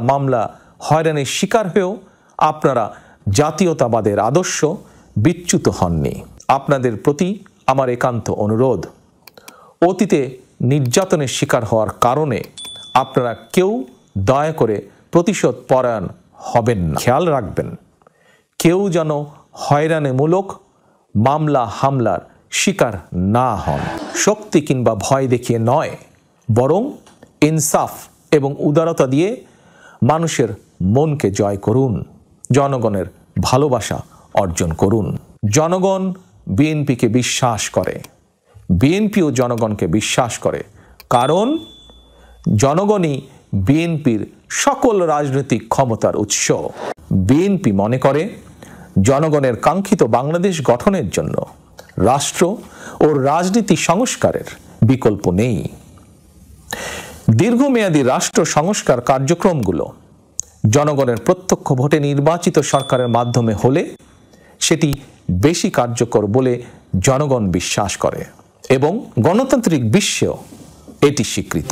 মামলা হয়রানির শিকার হয়েও আপনারা জাতীয়তাবাদের আদর্শ বিচ্যুত হননি। আপনাদের প্রতি আমার একান্ত অনুরোধ, অতীতে নির্যাতনের শিকার হওয়ার কারণে আপনারা কেউ দয়া করে প্রতিশোধ পরায়ণ হবেন না। খেয়াল রাখবেন, কেউ যেন হয়রানিমূলক মামলা হামলার শিকার না হন। শক্তি কিংবা ভয় দেখিয়ে নয়, বরং ইনসাফ এবং উদারতা দিয়ে মানুষের মনকে জয় করুন, জনগণের ভালোবাসা অর্জন করুন। জনগণ বিএনপিকে বিশ্বাস করে, বিএনপিও জনগণকে বিশ্বাস করে, কারণ জনগণই বিএনপির সকল রাজনৈতিক ক্ষমতার উৎস। বিএনপি মনে করে জনগণের কাঙ্ক্ষিত বাংলাদেশ গঠনের জন্য রাষ্ট্র ও রাজনীতি সংস্কারের বিকল্প নেই। দীর্ঘমেয়াদী রাষ্ট্র সংস্কার কার্যক্রমগুলো জনগণের প্রত্যক্ষ ভোটে নির্বাচিত সরকারের মাধ্যমে হলে সেটি বেশি কার্যকর বলে জনগণ বিশ্বাস করে এবং গণতান্ত্রিক বিশ্বেও এটি স্বীকৃত।